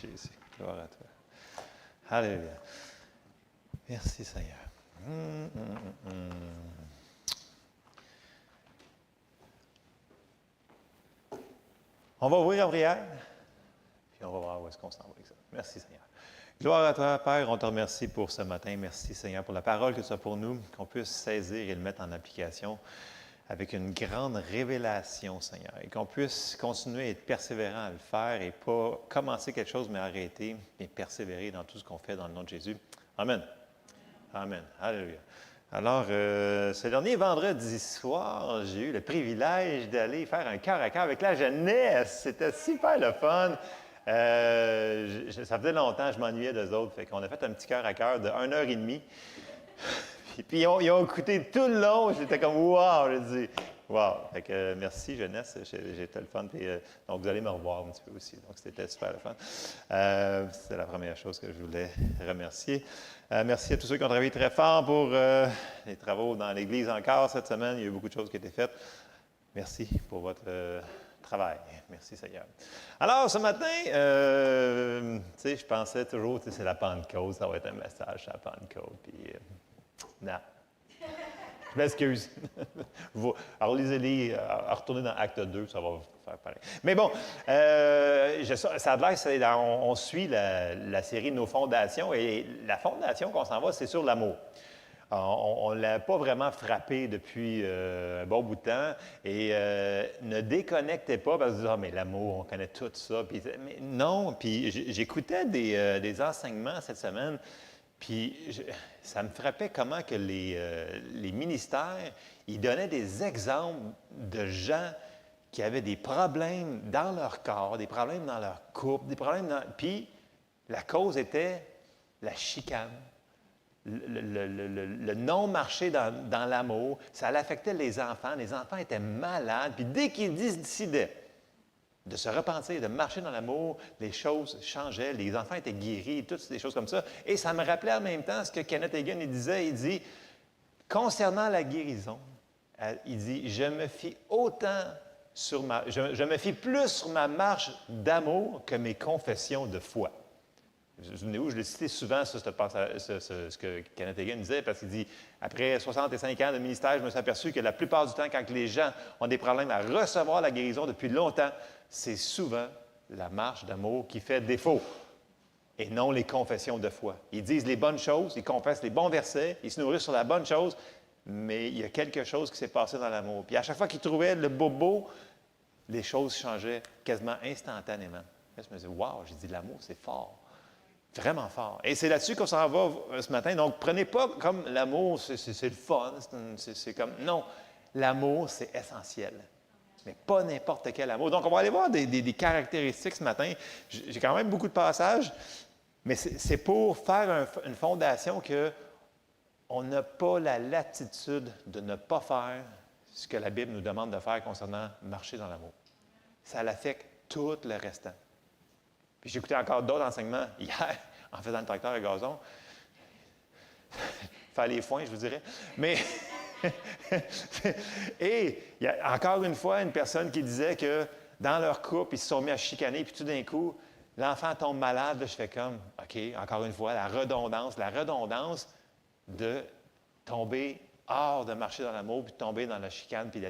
Jésus. Gloire à toi. Alléluia. Merci, Seigneur. On va ouvrir en prière, puis on va voir où est-ce qu'on s'en va avec ça. Merci, Seigneur. Gloire à toi, Père. On te remercie pour ce matin. Merci, Seigneur, pour la parole que tu as pour nous, qu'on puisse saisir et le mettre en application avec une grande révélation, Seigneur, et qu'on puisse continuer à être persévérant à le faire et pas commencer quelque chose, mais arrêter et persévérer dans tout ce qu'on fait dans le nom de Jésus. Amen. Amen. Alléluia. Alors, ce dernier vendredi soir, j'ai eu le privilège d'aller faire un cœur à cœur avec la jeunesse. C'était super le fun. Ça faisait longtemps que je m'ennuyais d'eux autres. Fait qu'on a fait un petit cœur à cœur de 1 heure et demie. Puis ils ont écouté tout le long. J'étais comme « wow ». Je dis « wow ». Fait que merci jeunesse, j'étais le fun. Puis, donc vous allez me revoir un petit peu aussi. Donc c'était super le fun. C'était la première chose que je voulais remercier. Merci à tous ceux qui ont travaillé très fort pour les travaux dans l'Église encore cette semaine. Il y a eu beaucoup de choses qui ont été faites. Merci pour votre travail. Merci Seigneur. Alors ce matin, je pensais toujours, c'est la Pentecôte, ça va être un message sur la Pentecôte. Puis, non. Je m'excuse. Alors, lisez-les, retournez dans Acte 2, ça va vous faire pareil. Mais bon, ça a l'air, on suit la série Nos fondations, et la fondation qu'on s'en va, c'est sur l'amour. On ne l'a pas vraiment frappé depuis un bon bout de temps, et ne déconnectez pas parce que vous dites « Ah, mais l'amour, on connaît tout ça. » Mais non, puis j'écoutais des enseignements cette semaine. Puis, ça me frappait comment que les ministères, ils donnaient des exemples de gens qui avaient des problèmes dans leur corps, des problèmes dans leur couple, des problèmes dans... Puis, la cause était la chicane, le non-marché dans l'amour. Ça affectait les enfants. Les enfants étaient malades. Puis, dès qu'ils décidaient de se repentir, de marcher dans l'amour, les choses changeaient, les enfants étaient guéris, toutes des choses comme ça. Et ça me rappelait en même temps ce que Kenneth Hagin disait. Il dit, concernant la guérison, il dit, je me fie plus sur ma marche d'amour que mes confessions de foi. Vous vous souvenez où? Je l'ai cité souvent, ce que Kenneth Hagin disait, parce qu'il dit, après 65 ans de ministère, je me suis aperçu que la plupart du temps, quand les gens ont des problèmes à recevoir la guérison depuis longtemps, c'est souvent la marche d'amour qui fait défaut et non les confessions de foi. Ils disent les bonnes choses, ils confessent les bons versets, ils se nourrissent sur la bonne chose, mais il y a quelque chose qui s'est passé dans l'amour. Puis à chaque fois qu'ils trouvaient le bobo, les choses changeaient quasiment instantanément. Là, je me disais, wow, j'ai dit l'amour, c'est fort. Vraiment fort. Et c'est là-dessus qu'on s'en va ce matin. Donc, prenez pas comme l'amour, c'est le fun, c'est comme... Non, l'amour, c'est essentiel. Mais pas n'importe quel amour. Donc, on va aller voir des caractéristiques ce matin. J'ai quand même beaucoup de passages, mais c'est pour faire une fondation qu'on n'a pas la latitude de ne pas faire ce que la Bible nous demande de faire concernant marcher dans l'amour. Ça l'affecte tout le restant. Puis j'ai écouté encore d'autres enseignements hier, en faisant le tracteur à gazon. Faire les foins, je vous dirais. Mais, et il y a encore une fois une personne qui disait que dans leur couple, ils se sont mis à chicaner, puis tout d'un coup, l'enfant tombe malade. Là, je fais comme, OK, encore une fois, la redondance de tomber hors de marcher dans l'amour, puis de tomber dans la chicane, puis de...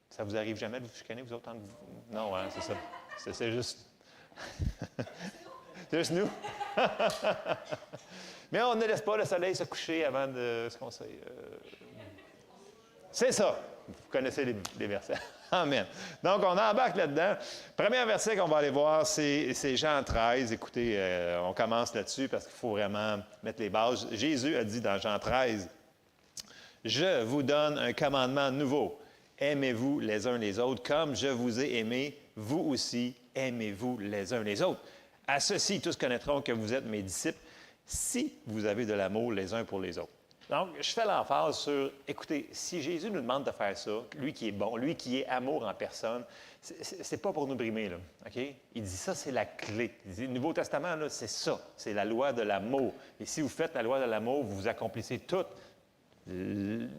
Ça vous arrive jamais de vous chicaner, vous autres? Non, hein, c'est ça. C'est juste... c'est juste nous. Mais on ne laisse pas le soleil se coucher avant de se conseiller. C'est ça. Vous connaissez les versets. Amen. Donc, on embarque là-dedans. Premier verset qu'on va aller voir, c'est Jean 13. Écoutez, on commence là-dessus parce qu'il faut vraiment mettre les bases. Jésus a dit dans Jean 13, « Je vous donne un commandement nouveau. Aimez-vous les uns les autres, comme je vous ai aimé, vous aussi, aimez-vous les uns les autres. À ceci, tous connaîtront que vous êtes mes disciples, si vous avez de l'amour les uns pour les autres. » Donc, je fais l'emphase sur, écoutez, si Jésus nous demande de faire ça, lui qui est bon, lui qui est amour en personne, c'est pas pour nous brimer, là, OK? Il dit ça, c'est la clé. Il dit, le Nouveau Testament, là, c'est ça, c'est la loi de l'amour. Et si vous faites la loi de l'amour, vous accomplissez tout,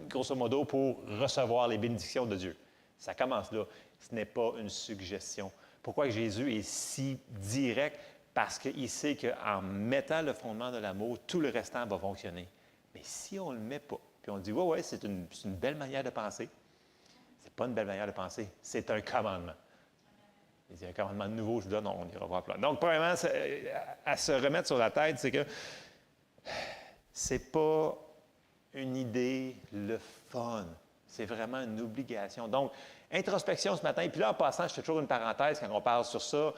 grosso modo, pour recevoir les bénédictions de Dieu. Ça commence là. Ce n'est pas une suggestion. Pourquoi Jésus est si direct? Parce qu'il sait qu'en mettant le fondement de l'amour, tout le restant va fonctionner. Mais si on ne le met pas, puis on dit, ouais, c'est une belle manière de penser, c'est pas une belle manière de penser, c'est un commandement. Il dit, un commandement nouveau, je vous donne, on ira voir plus loin. Donc, premièrement, à se remettre sur la tête, c'est que c'est pas une idée, le fun. C'est vraiment une obligation. Donc, introspection ce matin. Puis là, en passant, je fais toujours une parenthèse quand on parle sur ça.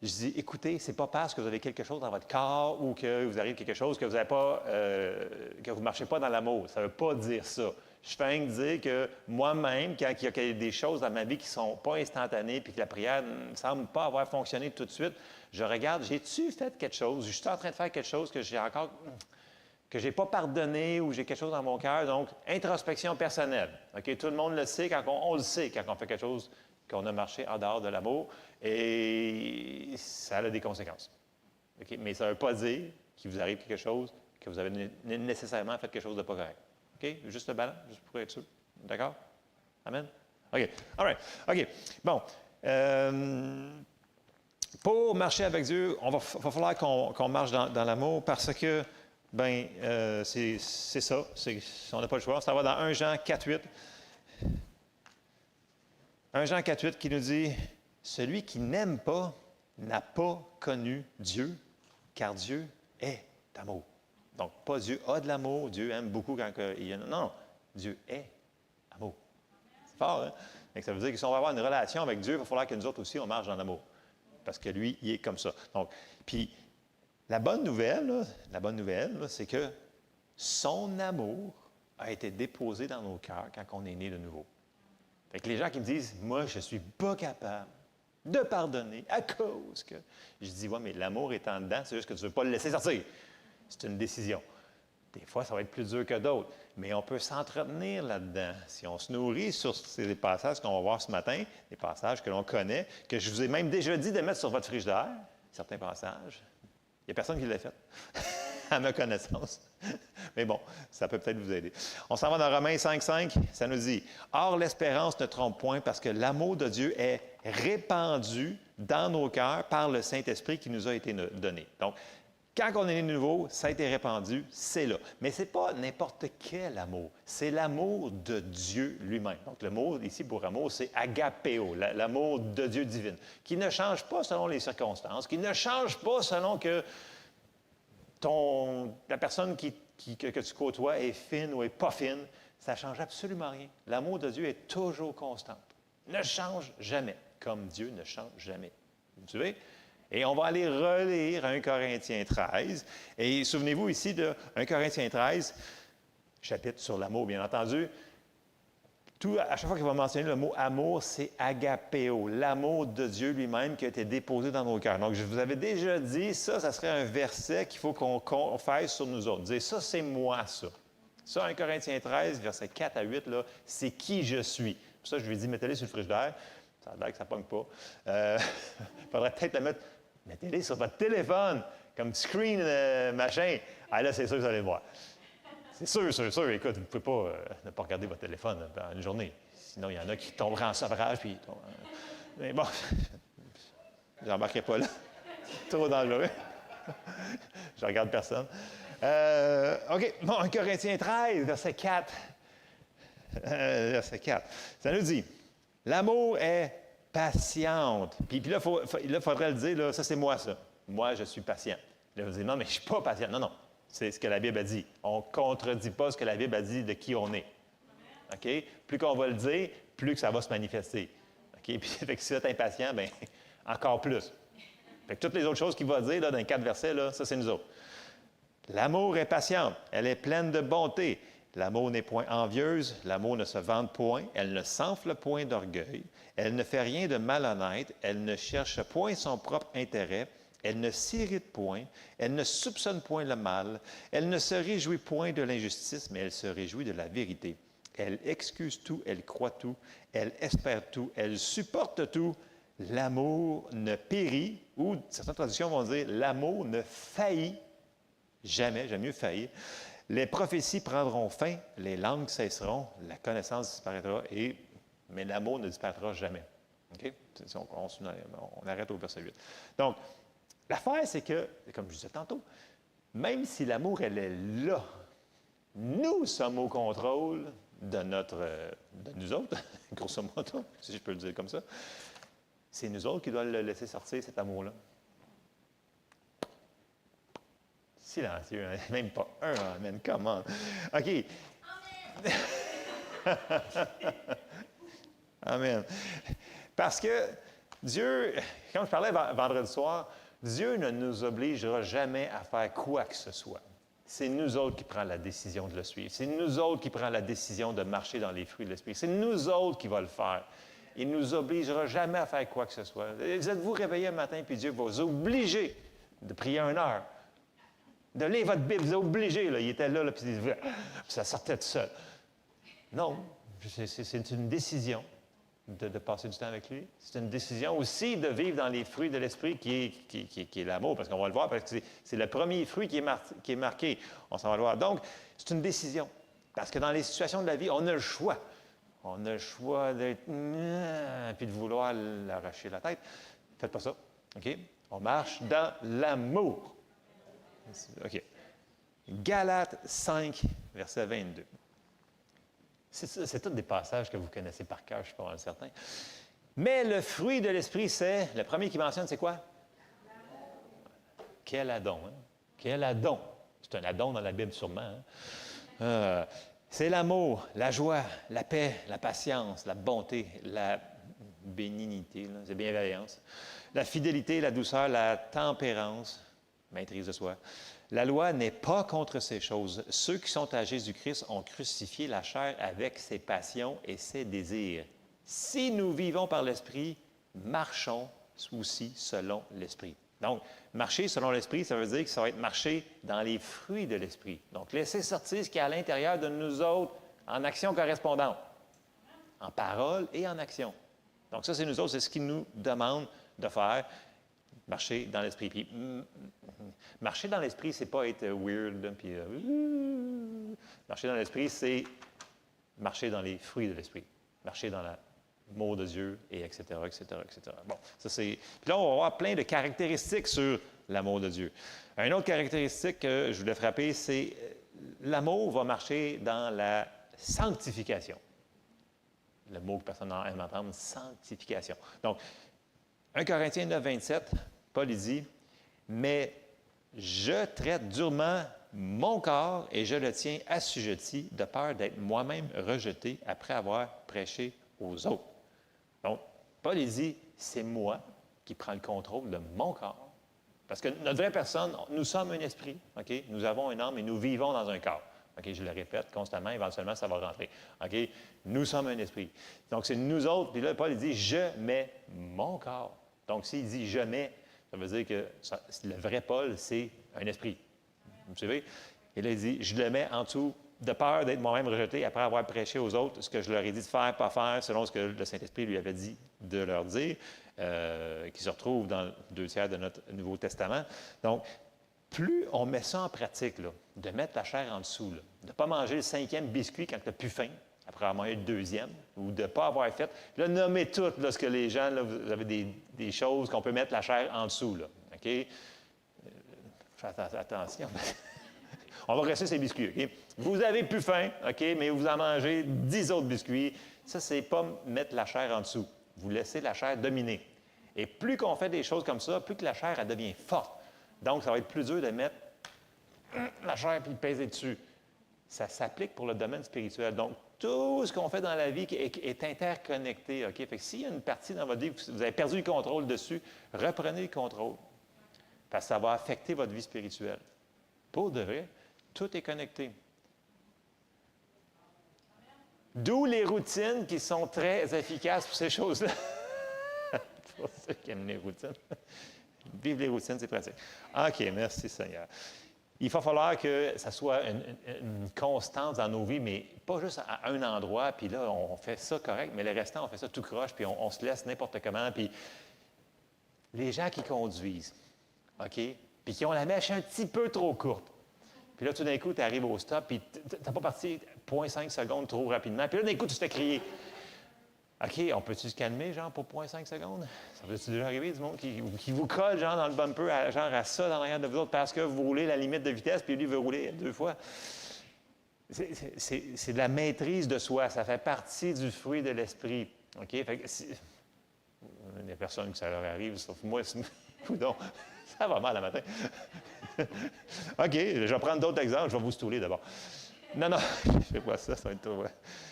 Je dis, écoutez, c'est pas parce que vous avez quelque chose dans votre corps ou que vous arrive quelque chose que vous n'avez pas, que vous ne marchez pas dans l'amour. Ça ne veut pas dire ça. Je fais rien que dire que moi-même, quand il y a des choses dans ma vie qui ne sont pas instantanées puis que la prière ne semble pas avoir fonctionné tout de suite, je regarde, j'ai-tu fait quelque chose? Je suis en train de faire quelque chose que j'ai encore, que je n'ai pas pardonné ou j'ai quelque chose dans mon cœur. Donc, introspection personnelle. OK? Tout le monde le sait, on le sait quand on fait quelque chose qu'on a marché en dehors de l'amour et ça a des conséquences. OK? Mais ça ne veut pas dire qu'il vous arrive quelque chose, que vous avez nécessairement fait quelque chose de pas correct. OK? Juste le ballon, juste pour être sûr. D'accord? Amen? OK. All right. OK. Bon. Pour marcher avec Dieu, va falloir qu'on marche dans l'amour parce que, c'est ça. On n'a pas le choix. Ça va dans 1 Jean 4,8. 1 Jean 4,8 qui nous dit « Celui qui n'aime pas n'a pas connu Dieu, car Dieu est amour. » Donc, pas Dieu a de l'amour, Dieu aime beaucoup quand il y a... Non, Dieu est amour. C'est fort, hein? Donc, ça veut dire que si on va avoir une relation avec Dieu, il va falloir que nous autres aussi, on marche dans l'amour. Parce que lui, il est comme ça. Donc, puis, la bonne nouvelle, c'est que son amour a été déposé dans nos cœurs quand on est né de nouveau. Fait que les gens qui me disent, moi, je ne suis pas capable de pardonner à cause que... Je dis, ouais, mais l'amour est en dedans, c'est juste que tu ne veux pas le laisser sortir. C'est une décision. Des fois, ça va être plus dur que d'autres, mais on peut s'entretenir là-dedans. Si on se nourrit sur ces passages qu'on va voir ce matin, des passages que l'on connaît, que je vous ai même déjà dit de mettre sur votre frigidaire, certains passages, il n'y a personne qui l'a fait, à ma connaissance. Mais bon, ça peut peut-être vous aider. On s'en va dans Romains 5,5, ça nous dit « Or, l'espérance ne trompe point parce que l'amour de Dieu est répandu dans nos cœurs par le Saint-Esprit qui nous a été donné. » Donc, quand on est né de nouveau, ça a été répandu, c'est là. Mais ce n'est pas n'importe quel amour. C'est l'amour de Dieu lui-même. Donc, le mot ici pour amour, c'est agapéo, l'amour de Dieu divin, qui ne change pas selon les circonstances, qui ne change pas selon que la personne que tu côtoies est fine ou est pas fine. Ça ne change absolument rien. L'amour de Dieu est toujours constant. Ne change jamais, comme Dieu ne change jamais. Vous savez? Et on va aller relire 1 Corinthiens 13. Et souvenez-vous ici de 1 Corinthiens 13, chapitre sur l'amour, bien entendu. À chaque fois qu'il va mentionner le mot amour, c'est agapéo, l'amour de Dieu lui-même qui a été déposé dans nos cœurs. Donc, je vous avais déjà dit, ça serait un verset qu'il faut qu'on fasse sur nous autres. Dire, ça, c'est moi, ça. Ça, 1 Corinthiens 13, versets 4 à 8, là, c'est qui je suis. Pour ça, je lui ai dit, mettez-les sur le frigidaire. Ça a l'air que ça ne pogne pas. Il faudrait peut-être le mettre. Mettez-les sur votre téléphone, comme screen machin. Ah là, c'est sûr que vous allez le voir. C'est sûr. Écoute, vous ne pouvez pas ne pas regarder votre téléphone pendant une journée. Sinon, il y en a qui tomberaient en sevrage. Puis mais bon, je n'embarquerai pas là. Trop dangereux. Je regarde personne. OK. Bon, 1 Corinthiens 13, verset 4. Verset 4. Ça nous dit, l'amour est patiente. Puis là, il faudrait le dire, là, ça c'est moi, ça. Moi, je suis patient. Là, vous dites, non, mais je ne suis pas patient. Non. C'est ce que la Bible a dit. On ne contredit pas ce que la Bible a dit de qui on est. OK? Plus qu'on va le dire, plus que ça va se manifester. OK? Puis, fait que si vous êtes impatient, bien, encore plus. Fait que toutes les autres choses qu'il va dire là, dans les 4 versets, là, ça, c'est nous autres. L'amour est patiente. Elle est pleine de bonté. L'amour n'est point envieuse. L'amour ne se vante point. Elle ne s'enfle point d'orgueil. Elle ne fait rien de malhonnête. Elle ne cherche point son propre intérêt. Elle ne s'irrite point, elle ne soupçonne point le mal, elle ne se réjouit point de l'injustice, mais elle se réjouit de la vérité. Elle excuse tout, elle croit tout, elle espère tout, elle supporte tout. L'amour ne périt, ou certaines traductions vont dire l'amour ne faillit jamais, j'aime mieux faillir. Les prophéties prendront fin, les langues cesseront, la connaissance disparaîtra, mais l'amour ne disparaîtra jamais. OK? On arrête au verset 8. Donc, l'affaire, c'est que, comme je disais tantôt, même si l'amour, elle est là, nous sommes au contrôle de nous autres, grosso modo, si je peux le dire comme ça. C'est nous autres qui doivent le laisser sortir, cet amour-là. Silencieux, hein? Même pas un amen, comment? OK. Amen. Parce que Dieu, quand je parlais vendredi soir, Dieu ne nous obligera jamais à faire quoi que ce soit. C'est nous autres qui prenons la décision de le suivre. C'est nous autres qui prenons la décision de marcher dans les fruits de l'Esprit. C'est nous autres qui va le faire. Il ne nous obligera jamais à faire quoi que ce soit. Vous êtes-vous réveillé un matin, puis Dieu va vous obliger de prier 1 heure, de lire votre Bible, vous êtes obligé. Là. Il était là, puis ça sortait tout seul. Non, c'est une décision de passer du temps avec lui. C'est une décision aussi de vivre dans les fruits de l'Esprit qui est l'amour, parce qu'on va le voir, parce que c'est le premier fruit qui est marqué. On s'en va le voir. Donc, c'est une décision. Parce que dans les situations de la vie, on a le choix. On a le choix d'être... puis de vouloir l'arracher la tête. Faites pas ça. OK? On marche dans l'amour. OK. Galates 5, verset 22. C'est tous des passages que vous connaissez par cœur, je suis pas mal certain. Mais le fruit de l'Esprit, c'est... Le premier qui mentionne, c'est quoi? Quel addon, hein? Quel addon! C'est un addon dans la Bible, sûrement. Hein? C'est l'amour, la joie, la paix, la patience, la bonté, la bénignité, la bienveillance, la fidélité, la douceur, la tempérance, maîtrise de soi. La loi n'est pas contre ces choses. Ceux qui sont à Jésus-Christ ont crucifié la chair avec ses passions et ses désirs. Si nous vivons par l'Esprit, marchons aussi selon l'Esprit. Donc, marcher selon l'Esprit, ça veut dire que ça va être marcher dans les fruits de l'Esprit. Donc, laisser sortir ce qui est à l'intérieur de nous autres en action correspondante, en parole et en action. Donc, ça, c'est nous autres, c'est ce qu'il nous demande de faire. Marcher dans l'Esprit. Puis, marcher dans l'Esprit, c'est pas être weird. Puis, marcher dans l'Esprit, c'est marcher dans les fruits de l'Esprit. Marcher dans l'amour de Dieu, et etc., etc., etc. Bon, ça c'est... Puis là, on va voir plein de caractéristiques sur l'amour de Dieu. Une autre caractéristique que je voulais frapper, c'est l'amour va marcher dans la sanctification. Le mot que personne n'aime entendre, sanctification. Donc, 1 Corinthiens 9, 27, Paul dit, « Mais je traite durement mon corps et je le tiens assujetti de peur d'être moi-même rejeté après avoir prêché aux autres. » Donc, Paul dit, « C'est moi qui prends le contrôle de mon corps. » Parce que notre vraie personne, nous sommes un esprit, OK? Nous avons une âme et nous vivons dans un corps. OK? Je le répète constamment, éventuellement, ça va rentrer. OK? Nous sommes un esprit. Donc, c'est nous autres. Puis là, Paul dit, « Je mets mon corps. » Donc, s'il dit « je mets », ça veut dire que le vrai Paul, c'est un esprit. Vous savez? Et là, il dit « je le mets en dessous de peur d'être moi-même rejeté après avoir prêché aux autres ce que je leur ai dit de faire, pas faire, selon ce que le Saint-Esprit lui avait dit de leur dire, qui se retrouve dans 2/3 de notre Nouveau Testament. » Donc, plus on met ça en pratique, là, de mettre la chair en dessous, là, de ne pas manger le 5e biscuit quand tu n'as plus faim, après avoir mangé le 2e, ou de ne pas avoir fait. Là, nommez tout là, ce que les gens, là, vous avez des choses qu'on peut mettre la chair en dessous. Là, OK? Attention. On va rester ces biscuits. OK? Vous avez plus faim, OK, mais vous en mangez 10 autres biscuits. Ça, c'est pas mettre la chair en dessous. Vous laissez la chair dominer. Et plus qu'on fait des choses comme ça, plus que la chair, elle devient forte. Donc, ça va être plus dur de mettre la chair et de peser dessus. Ça s'applique pour le domaine spirituel. Donc, tout ce qu'on fait dans la vie est interconnecté. OK? Fait que s'il y a une partie dans votre vie, vous avez perdu le contrôle dessus, reprenez le contrôle. Parce que ça va affecter votre vie spirituelle. Pour de vrai, tout est connecté. D'où les routines qui sont très efficaces pour ces choses-là. Pour ceux qui aiment les routines. Vivre les routines, c'est pratique. OK, merci Seigneur. Il va falloir que ça soit une constance dans nos vies, mais pas juste à un endroit, puis là, on fait ça correct, mais le restant, on fait ça tout croche, puis on se laisse n'importe comment. Puis les gens qui conduisent, OK, puis qui ont la mèche un petit peu trop courte, puis là, tout d'un coup, tu arrives au stop, puis tu n'as pas parti 0,5 secondes trop rapidement, puis là, d'un coup, tu te fais crier. OK, on peut-tu se calmer, genre, pour 0,5 secondes? Ça peut-tu déjà arriver, du monde qui vous colle, genre, dans le bumper, genre, à ça, dans l'arrière de vous autres, parce que vous roulez la limite de vitesse, puis lui veut rouler 2 fois? C'est de la maîtrise de soi. Ça fait partie du fruit de l'esprit. OK? Fait que il y a personne que ça leur arrive, sauf moi. Coudonc, ça va mal le matin. OK, je vais prendre d'autres exemples. Je vais vous stouler d'abord. Non, je ne fais pas ça. Ça va être trop...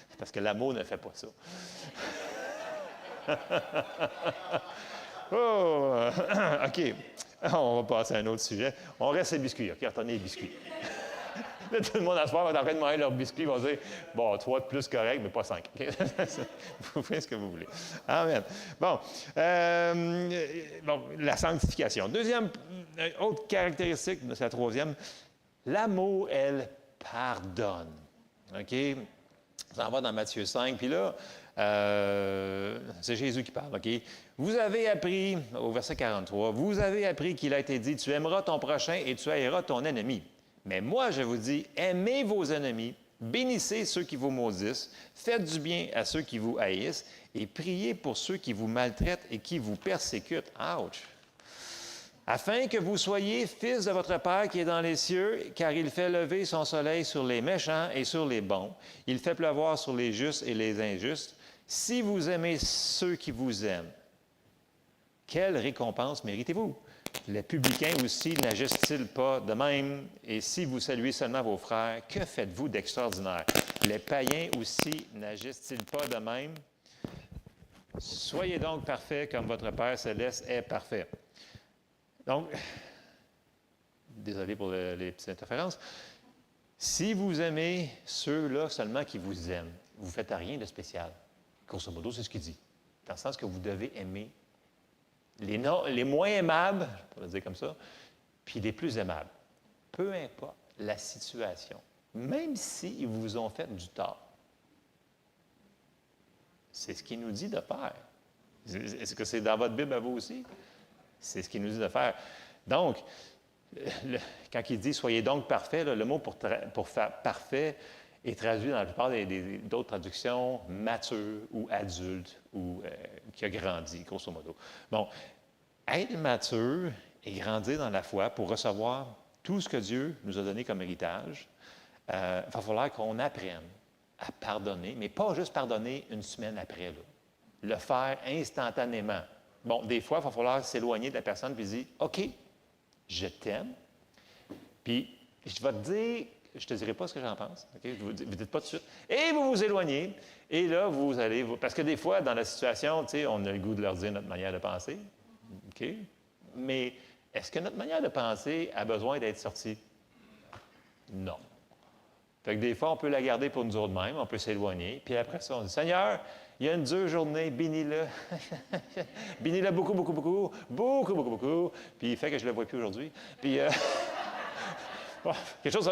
C'est parce que l'amour ne fait pas ça. Oh! OK. On va passer à un autre sujet. On reste les biscuits. OK, retournez les biscuits. Là, tout le monde à ce soir va être en train de manger leurs biscuits. Ils vont dire, bon, 3 de plus correct, mais pas 5. Vous faites ce que vous voulez. Amen. Bon, la sanctification. Deuxième, autre caractéristique, c'est la troisième. L'amour, elle, pardonne. OK? Ça en va dans Matthieu 5. Puis là, c'est Jésus qui parle, OK? Vous avez appris, au verset 43, vous avez appris qu'il a été dit, tu aimeras ton prochain et tu haïras ton ennemi. Mais moi, je vous dis, aimez vos ennemis, bénissez ceux qui vous maudissent, faites du bien à ceux qui vous haïssent et priez pour ceux qui vous maltraitent et qui vous persécutent. Ouch! Afin que vous soyez fils de votre Père qui est dans les cieux, car il fait lever son soleil sur les méchants et sur les bons. Il fait pleuvoir sur les justes et les injustes. Si vous aimez ceux qui vous aiment, quelle récompense méritez-vous? Les publicains aussi n'agissent-ils pas de même? Et si vous saluez seulement vos frères, que faites-vous d'extraordinaire? Les païens aussi n'agissent-ils pas de même? Soyez donc parfaits comme votre Père céleste est parfait. Donc, désolé pour les petites interférences. Si vous aimez ceux-là seulement qui vous aiment, vous ne faites rien de spécial. Grosso modo, c'est ce qu'il dit. Dans le sens que vous devez aimer les moins aimables, je pourrais le dire comme ça, puis les plus aimables. Peu importe la situation, même s'ils vous ont fait du tort. C'est ce qu'il nous dit de faire. Est-ce que c'est dans votre Bible à vous aussi? C'est ce qu'il nous dit de faire. Donc, quand il dit « soyez donc parfaits », le mot pour faire parfait est traduit dans la plupart d'autres traductions « mature » ou « adulte » ou « qui a grandi », grosso modo. Bon, être mature et grandir dans la foi pour recevoir tout ce que Dieu nous a donné comme héritage, il va falloir qu'on apprenne à pardonner, mais pas juste pardonner une semaine après, là. Le faire instantanément. Bon, des fois, il va falloir s'éloigner de la personne et dire « OK, je t'aime, puis je vais te dire, je ne te dirai pas ce que j'en pense, OK? Vous ne dites pas tout de suite. Et vous vous éloignez, et là, vous allez... Parce que des fois, dans la situation, tu sais, on a le goût de leur dire notre manière de penser, OK? Mais est-ce que notre manière de penser a besoin d'être sortie? Non. Fait que des fois, on peut la garder pour nous autres mêmes, on peut s'éloigner, puis après ça, on dit « Seigneur, il y a une dure journée, bénis-le. Bénis-le beaucoup, beaucoup, beaucoup, beaucoup, beaucoup, beaucoup. Puis il fait que je ne le vois plus aujourd'hui. Puis, bon, quelque chose...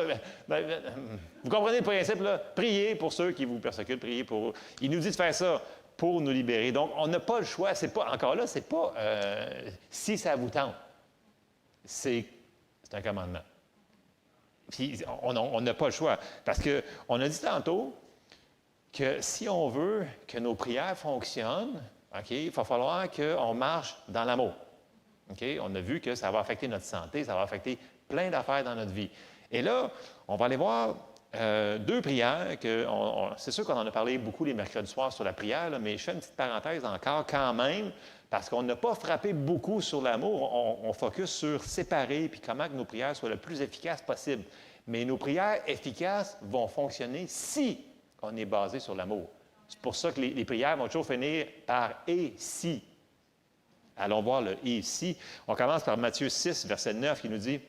vous comprenez le principe, là? Priez pour ceux qui vous persécutent, priez pour eux. Il nous dit de faire ça pour nous libérer. Donc, on n'a pas le choix. C'est pas, encore là, c'est pas si ça vous tente. C'est un commandement. Puis, on n'a pas le choix. Parce qu'on a dit tantôt que si on veut que nos prières fonctionnent, OK, il va falloir qu'on marche dans l'amour. OK? On a vu que ça va affecter notre santé, ça va affecter plein d'affaires dans notre vie. Et là, on va aller voir deux prières. C'est sûr qu'on en a parlé beaucoup les mercredis soirs sur la prière, là, mais je fais une petite parenthèse encore quand même, parce qu'on n'a pas frappé beaucoup sur l'amour. On focus sur séparer puis comment que nos prières soient le plus efficaces possible. Mais nos prières efficaces vont fonctionner si on est basé sur l'amour. C'est pour ça que les prières vont toujours finir par « et si ». Allons voir le « et si ». On commence par Matthieu 6, verset 9, qui nous dit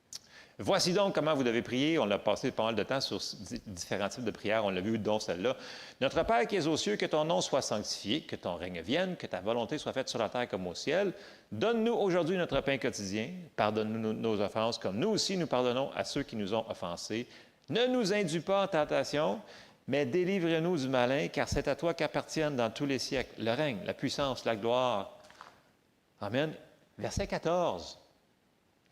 « Voici donc comment vous devez prier. » On a passé pas mal de temps sur différents types de prières. On l'a vu, dont celle-là. « Notre Père qui es aux cieux, que ton nom soit sanctifié, que ton règne vienne, que ta volonté soit faite sur la terre comme au ciel. Donne-nous aujourd'hui notre pain quotidien. Pardonne-nous nos offenses, comme nous aussi nous pardonnons à ceux qui nous ont offensés. Ne nous induis pas en tentation, mais délivre-nous du malin, car c'est à toi qu'appartiennent dans tous les siècles le règne, la puissance, la gloire. » Amen. Verset 14.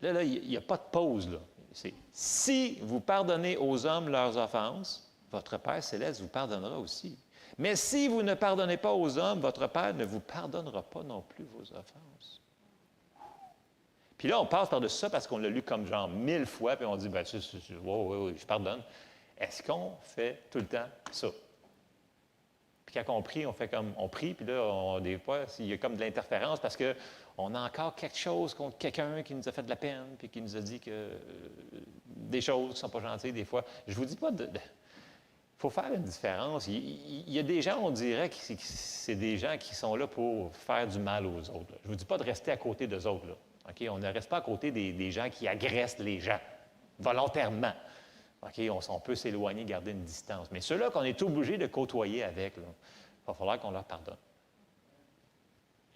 Là, il n'y a pas de pause, là. C'est « Si vous pardonnez aux hommes leurs offenses, votre Père céleste vous pardonnera aussi. Mais si vous ne pardonnez pas aux hommes, votre Père ne vous pardonnera pas non plus vos offenses. Puis là, on passe par-dessus ça parce qu'on l'a lu comme genre 1000 fois, puis on dit, ben, oui, je pardonne. Est-ce qu'on fait tout le temps ça? Puis quand on prie, on fait comme, on prie, puis là, des fois, il y a comme de l'interférence parce qu'on a encore quelque chose contre quelqu'un qui nous a fait de la peine, puis qui nous a dit que des choses qui ne sont pas gentilles des fois. Je ne vous dis pas de il faut faire une différence. Il y a des gens, on dirait que c'est des gens qui sont là pour faire du mal aux autres. Là. Je ne vous dis pas de rester à côté d'eux autres. Là. Okay? On ne reste pas à côté des gens qui agressent les gens, volontairement. Okay? On peut s'éloigner, garder une distance. Mais ceux-là qu'on est obligé de côtoyer avec, il va falloir qu'on leur pardonne.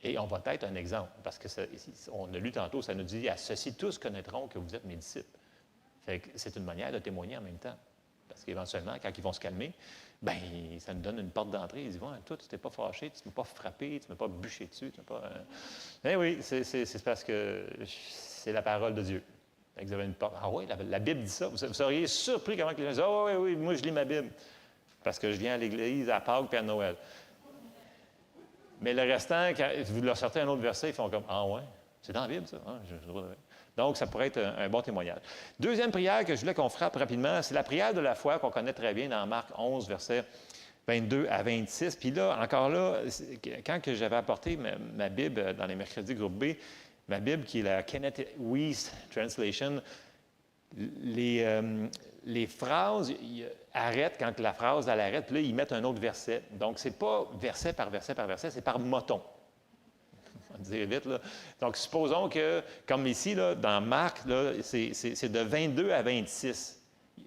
Et on va être un exemple, parce qu'on a lu tantôt, ça nous dit « À ceci tous connaîtront que vous êtes mes disciples ». C'est une manière de témoigner en même temps. Parce qu'éventuellement, quand ils vont se calmer, bien, ça nous donne une porte d'entrée. Ils disent, ouais, toi, tu ne t'es pas fâché, tu ne m'as pas frappé, tu ne m'as pas bûché dessus. Tu pas, Eh oui, c'est parce que c'est la parole de Dieu. Vous avez une porte. Ah oui, la Bible dit ça. Vous seriez surpris comment les gens disent, ah oui, oui, moi, je lis ma Bible. Parce que je viens à l'Église à Pâques et à Noël. Mais le restant, quand vous leur sortez un autre verset, ils font comme, ah ouais, c'est dans la Bible, ça. Ah, Donc, ça pourrait être un bon témoignage. Deuxième prière que je voulais qu'on frappe rapidement, c'est la prière de la foi qu'on connaît très bien dans Marc 11, versets 22 à 26. Puis là, encore là, quand j'avais apporté ma Bible dans les mercredis groupe B, ma Bible qui est la Kenneth Wuest Translation, les phrases arrêtent quand la phrase elle arrête, puis là, ils mettent un autre verset. Donc, ce n'est pas verset par verset par verset, c'est par moton. On va dire vite, là. Donc, supposons que, comme ici, là, dans Marc, c'est de 22 à 26.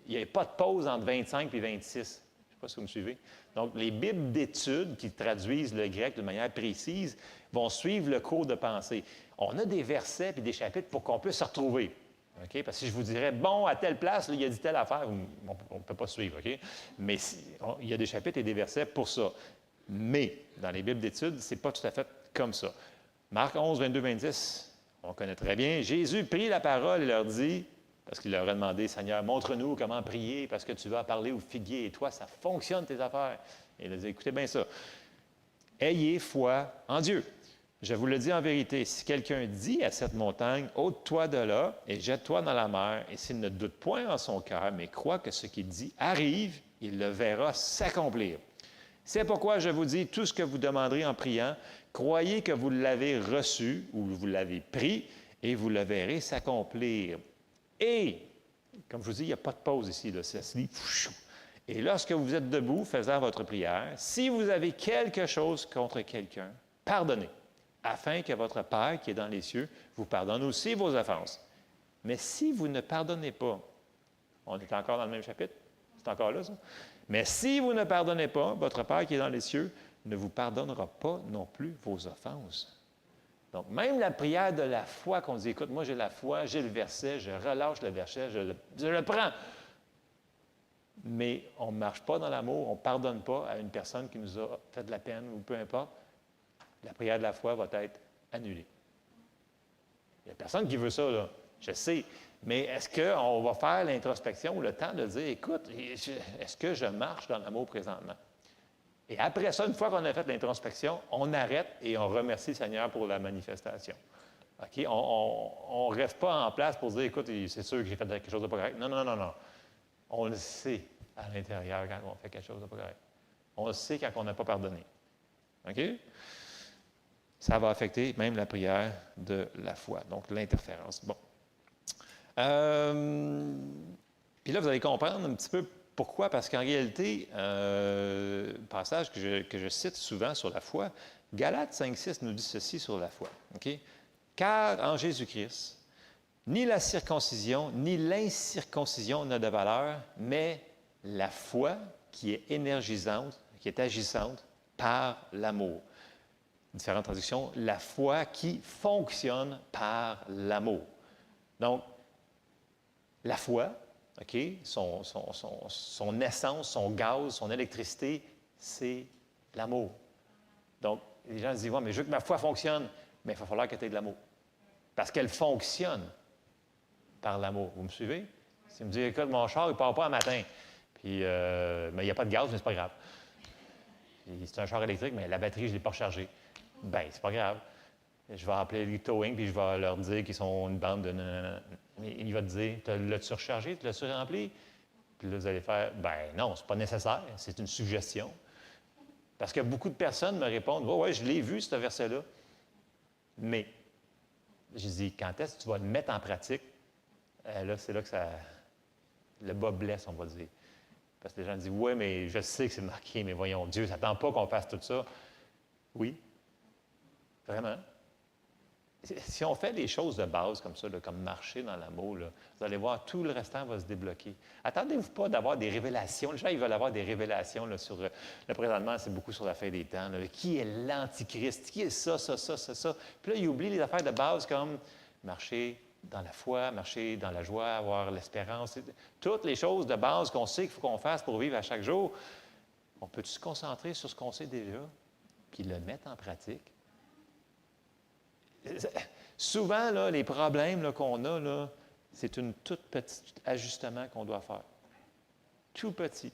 Il n'y a pas de pause entre 25 et 26. Je ne sais pas si vous me suivez. Donc, les Bibles d'études qui traduisent le grec de manière précise vont suivre le cours de pensée. On a des versets et des chapitres pour qu'on puisse se retrouver. Okay? Parce que si je vous dirais, bon, à telle place, là, il a dit telle affaire, on ne peut pas suivre. Okay? Mais il y a des chapitres et des versets pour ça. Mais, dans les Bibles d'études, ce n'est pas tout à fait comme ça. Marc 11, 22, 26, on connaît très bien. Jésus prit la parole et leur dit, parce qu'il leur a demandé, Seigneur, montre-nous comment prier, parce que tu vas parler au figuier, et toi, ça fonctionne tes affaires. Et il a dit, écoutez bien ça. Ayez foi en Dieu. Je vous le dis en vérité, si quelqu'un dit à cette montagne, ôte-toi de là et jette-toi dans la mer, et s'il ne doute point en son cœur, mais croit que ce qu'il dit arrive, il le verra s'accomplir. C'est pourquoi je vous dis, tout ce que vous demanderez en priant, croyez que vous l'avez reçu ou vous l'avez pris et vous le verrez s'accomplir. Et, comme je vous dis, il n'y a pas de pause ici, là, ça se lit. Et lorsque vous êtes debout, faisant votre prière, si vous avez quelque chose contre quelqu'un, pardonnez, afin que votre Père qui est dans les cieux vous pardonne aussi vos offenses. Mais si vous ne pardonnez pas, on est encore dans le même chapitre, c'est encore là, ça? Mais si vous ne pardonnez pas, votre Père qui est dans les cieux ne vous pardonnera pas non plus vos offenses. Donc, même la prière de la foi qu'on dit, écoute, moi j'ai la foi, j'ai le verset, je relâche le verset, je le prends. Mais on ne marche pas dans l'amour, on ne pardonne pas à une personne qui nous a fait de la peine ou peu importe. La prière de la foi va être annulée. Il n'y a personne qui veut ça, là. Je sais. Mais est-ce qu'on va faire l'introspection ou le temps de dire, écoute, est-ce que je marche dans l'amour présentement? Et après ça, une fois qu'on a fait l'introspection, on arrête et on remercie le Seigneur pour la manifestation. Okay? On ne reste pas en place pour dire, écoute, c'est sûr que j'ai fait quelque chose de pas correct. Non, non, non, non. On le sait à l'intérieur quand on fait quelque chose de pas correct. On le sait quand on n'a pas pardonné. OK? Ça va affecter même la prière de la foi, donc l'interférence. Bon. Puis là, vous allez comprendre un petit peu pourquoi, parce qu'en réalité, passage que je cite souvent sur la foi, Galates 5,6 nous dit ceci sur la foi. Okay? Car en Jésus-Christ, ni la circoncision, ni l'incirconcision n'a de valeur, mais la foi qui est énergisante, qui est agissante par l'amour. Différentes traductions, la foi qui fonctionne par l'amour. Donc, la foi, OK, son essence, son gaz, son électricité, c'est l'amour. Donc, les gens se disent, ouais, mais je veux que ma foi fonctionne, mais il va falloir que tu aies de l'amour. Parce qu'elle fonctionne par l'amour. Vous me suivez? Si vous me dites, écoute, mon char, il ne part pas un matin, puis mais il n'y a pas de gaz, mais ce n'est pas grave. C'est un char électrique, mais la batterie, je ne l'ai pas rechargée. Ben, c'est pas grave. Je vais appeler le towing, puis je vais leur dire qu'ils sont une bande de... Mais il va te dire, l'as-tu rechargé, tu l'as-tu rempli? Puis là, vous allez faire, ben non, c'est pas nécessaire, c'est une suggestion. Parce que beaucoup de personnes me répondent, ouais, je l'ai vu, ce verset-là. Mais, je dis, quand est-ce que tu vas le mettre en pratique? Là, c'est là que le bas blesse, on va dire. Parce que les gens disent, oui, mais je sais que c'est marqué, mais voyons, Dieu ne s'attend pas qu'on fasse tout ça. Oui, vraiment. Si on fait les choses de base comme ça, là, comme marcher dans l'amour, là, vous allez voir, tout le restant va se débloquer. Attendez-vous pas d'avoir des révélations. Les gens, ils veulent avoir des révélations là, sur... Là, présentement, c'est beaucoup sur la fin des temps. Là. Qui est l'Antichrist? Qui est ça? Puis là, ils oublient les affaires de base comme marcher dans la foi, marcher dans la joie, avoir l'espérance. Toutes les choses de base qu'on sait qu'il faut qu'on fasse pour vivre à chaque jour. On peut se concentrer sur ce qu'on sait déjà, puis le mettre en pratique? Souvent, là, les problèmes là, qu'on a, là, c'est un tout petit ajustement qu'on doit faire. Tout petit.